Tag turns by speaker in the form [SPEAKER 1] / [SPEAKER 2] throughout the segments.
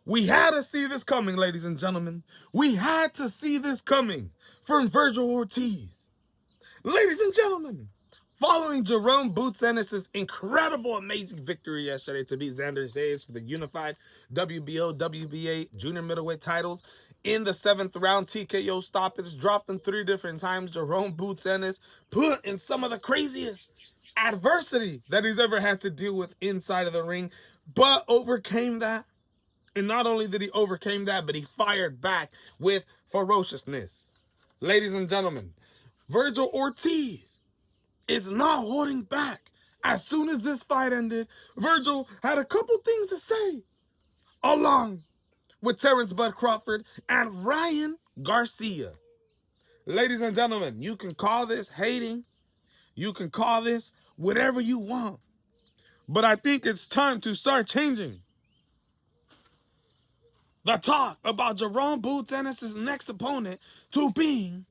[SPEAKER 1] We had to see this coming, ladies and gentlemen. We had to see this coming from Vergil Ortiz. Ladies and gentlemen, following Jaron Ennis' incredible, amazing victory yesterday to beat Xander Zayas for the unified WBO, WBA junior middleweight titles in the 7th round TKO stoppage, dropped them 3 different times, Jaron Ennis put in some of the craziest adversity that he's ever had to deal with inside of the ring, but overcame that. And not only did he overcome that, but he fired back with ferociousness. Ladies and gentlemen, Vergil Ortiz is not holding back. As soon as this fight ended, Vergil had a couple things to say, along with Terence Bud Crawford and Ryan Garcia. Ladies and gentlemen, you can call this hating. You can call this whatever you want. But I think it's time to start changing the talk about Jaron Ennis' next opponent to being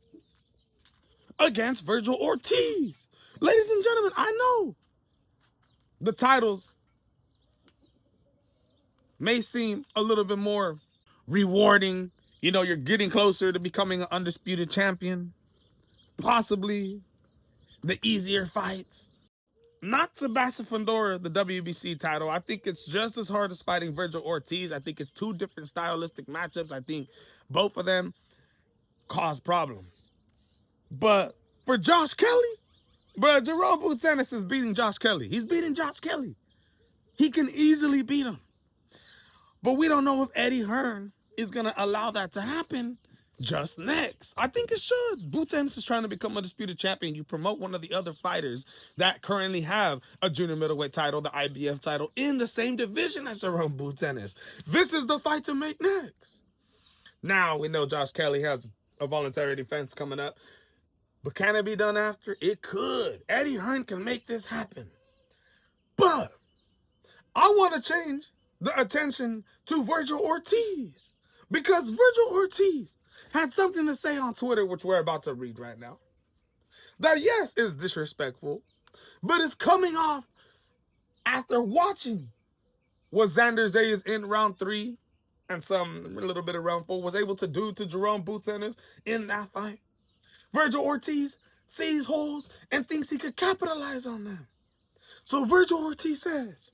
[SPEAKER 1] against Vergil Ortiz. Ladies and gentlemen, I know the titles may seem a little bit more rewarding. You know, you're getting closer to becoming an undisputed champion. Possibly the easier fights. Not Sebastian Fundora, the WBC title. I think it's just as hard as fighting Vergil Ortiz. I think it's 2 different stylistic matchups. I think both of them cause problems. But for Josh Kelly, bro, Jaron Ennis is beating Josh Kelly. He's beating Josh Kelly. He can easily beat him. But we don't know if Eddie Hearn is going to allow that to happen just next. I think it should. Ennis is trying to become a disputed champion. You promote one of the other fighters that currently have a junior middleweight title, the IBF title, in the same division as Jaron Ennis. This is the fight to make next. Now, we know Josh Kelly has a voluntary defense coming up. But can it be done after? It could. Eddie Hearn can make this happen. But I want to change the attention to Vergil Ortiz. Because Vergil Ortiz had something to say on Twitter, which we're about to read right now. That, yes, is disrespectful, but it's coming off after watching what Xander Zayas in round 3 and a little bit of round 4 was able to do to Jaron Ennis in that fight. Vergil Ortiz sees holes and thinks he could capitalize on them. So Vergil Ortiz says,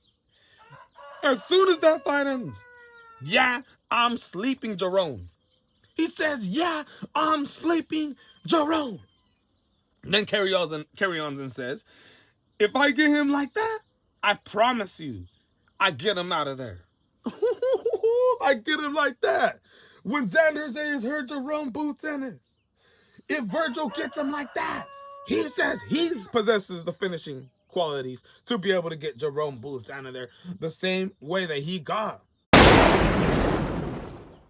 [SPEAKER 1] as soon as that fight ends, yeah, I'm sleeping Jaron. He says, yeah, I'm sleeping Jaron. Then carry on and says, if I get him like that, I promise you, I get him out of there. I get him like that. When Xander Zayas heard Jaron Ennis, if Vergil gets him like that, he says he possesses the finishing qualities to be able to get Jaron out of there the same way that he got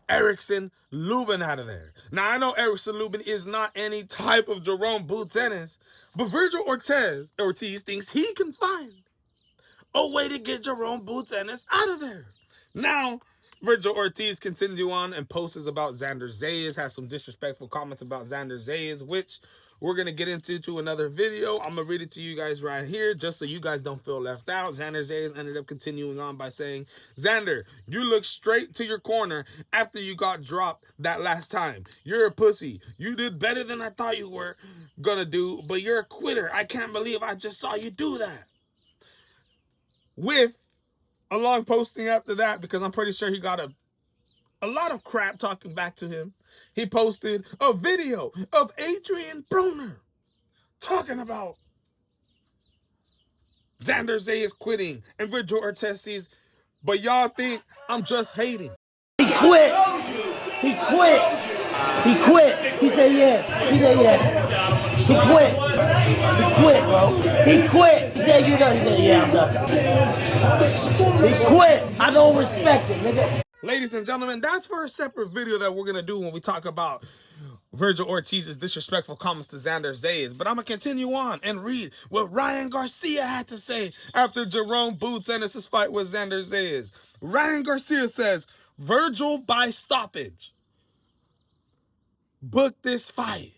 [SPEAKER 1] Erickson Lubin out of there. Now, I know Erickson Lubin is not any type of Jaron Ennis, but Vergil Ortiz thinks he can find a way to get Jaron Ennis out of there. Now, Vergil Ortiz continue on and posts about Xander Zayas, has some disrespectful comments about Xander Zayas, which we're going to get into another video. I'm going to read it to you guys right here, just so you guys don't feel left out. Xander Zayas ended up continuing on by saying, Xander, you look straight to your corner after you got dropped that last time. You're a pussy. You did better than I thought you were going to do, but you're a quitter. I can't believe I just saw you do that. With a long posting after that, because I'm pretty sure he got a lot of crap talking back to him. He posted a video of Adrian Broner talking about Xander Zayas quitting and Vergil Ortiz says, but y'all think I'm just hating.
[SPEAKER 2] He quit. He quit. He quit. He said yeah. He said yeah. He quit. He quit, bro. He quit. He said you done. He said yeah, I'm done. He quit. I don't respect it, nigga.
[SPEAKER 1] Ladies and gentlemen, that's for a separate video that we're going to do when we talk about Vergil Ortiz's disrespectful comments to Xander Zayas. But I'm going to continue on and read what Ryan Garcia had to say after Jaron Ennis' fight with Xander Zayas. Ryan Garcia says, Vergil by stoppage. Book this fight.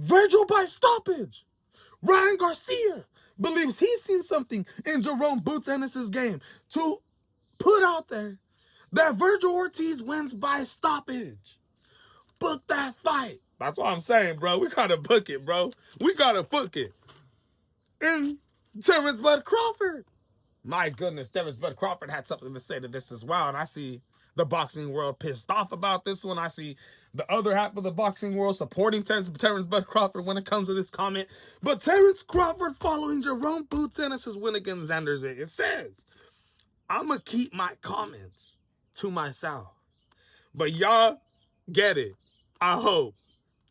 [SPEAKER 1] Vergil by stoppage. Ryan Garcia believes he's seen something in Jaron Ennis' game to put out there that Vergil Ortiz wins by stoppage. Book that fight. That's what I'm saying, bro. We gotta book it, bro. We gotta book it. And Terence Bud Crawford. My goodness, Terence Bud Crawford had something to say to this as well. And I see the boxing world pissed off about this one. I see the other half of the boxing world supporting Terence Bud Crawford when it comes to this comment. But Terence Crawford following Jaron Boots Ennis' win against XANDER ZAYAS. It says, I'm going to keep my comments to myself. But y'all get it, I hope.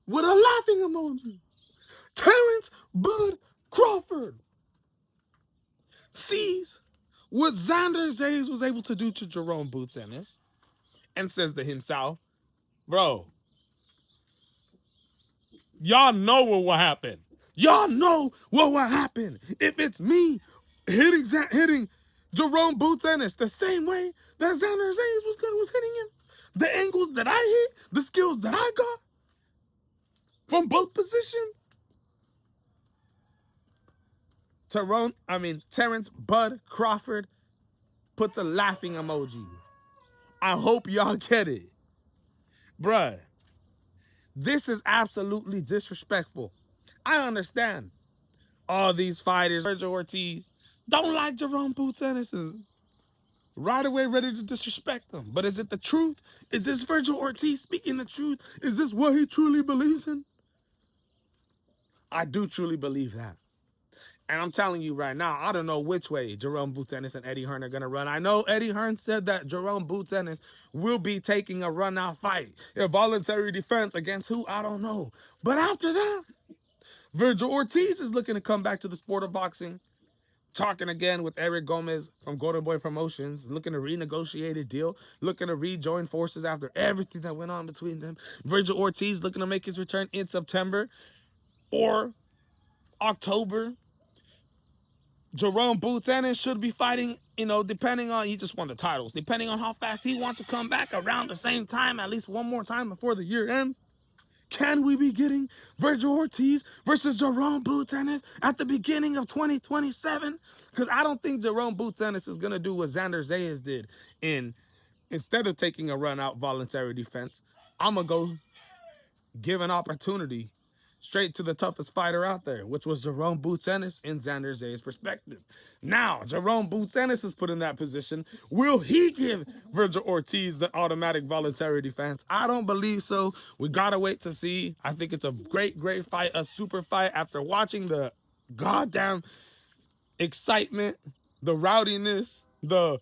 [SPEAKER 1] With a laughing emoji. Terence Bud Crawford sees what XANDER ZAYAS was able to do to Jaron Boots Ennis and says to himself, bro, y'all know what will happen. Y'all know what will happen if it's me hitting Jaron Boots Ennis the same way that XANDER ZAYAS was hitting him. The angles that I hit, the skills that I got from both positions. Terence Bud Crawford puts a laughing emoji. I hope y'all get it. Bruh, this is absolutely disrespectful. I understand all these fighters, Vergil Ortiz, don't like Jaron Boots Ennis, right away ready to disrespect them. But is it the truth? Is this Vergil Ortiz speaking the truth? Is this what he truly believes in? I do truly believe that. And I'm telling you right now, I don't know which way Jaron Boots Ennis and Eddie Hearn are going to run. I know Eddie Hearn said that Jaron Boots Ennis will be taking a run-out fight. A voluntary defense against who? I don't know. But after that, Vergil Ortiz is looking to come back to the sport of boxing. Talking again with Eric Gomez from Golden Boy Promotions. Looking to renegotiate a deal. Looking to rejoin forces after everything that went on between them. Vergil Ortiz looking to make his return in September or October. Jaron Boots Ennis should be fighting, depending on, he just won the titles, depending on how fast he wants to come back around the same time, at least one more time before the year ends. Can we be getting Vergil Ortiz versus Jaron Boots Ennis at the beginning of 2027? Because I don't think Jaron Boots Ennis is going to do what XANDER ZAYAS did. Instead of taking a run-out voluntary defense, I'm going to go give an opportunity straight to the toughest fighter out there, which was Jaron Boots Ennis in XANDER ZAYAS' perspective. Now, Jaron Boots Ennis is put in that position. Will he give Vergil Ortiz the automatic voluntary defense? I don't believe so. We gotta wait to see. I think it's a great, great fight, a super fight. After watching the goddamn excitement, the rowdiness, the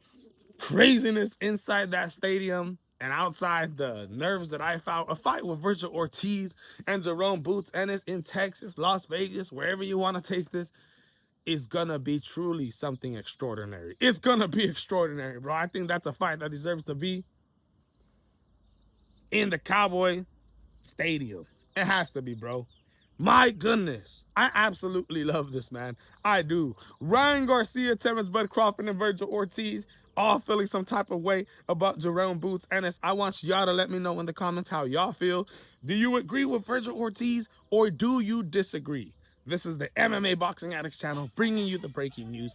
[SPEAKER 1] craziness inside that stadium, and outside the nerves that I felt, a fight with Vergil Ortiz and Jaron Boots Ennis in Texas, Las Vegas, wherever you want to take this, is going to be truly something extraordinary. It's going to be extraordinary, bro. I think that's a fight that deserves to be in the Cowboy Stadium. It has to be, bro. My goodness. I absolutely love this, man. I do. Ryan Garcia, Terence Bud Crawford, and Vergil Ortiz all feeling some type of way about Jaron Boots Ennis. I want y'all to let me know in the comments how y'all feel. Do you agree with Vergil Ortiz or do you disagree? This is the MMA Boxing Addicts channel bringing you the breaking news.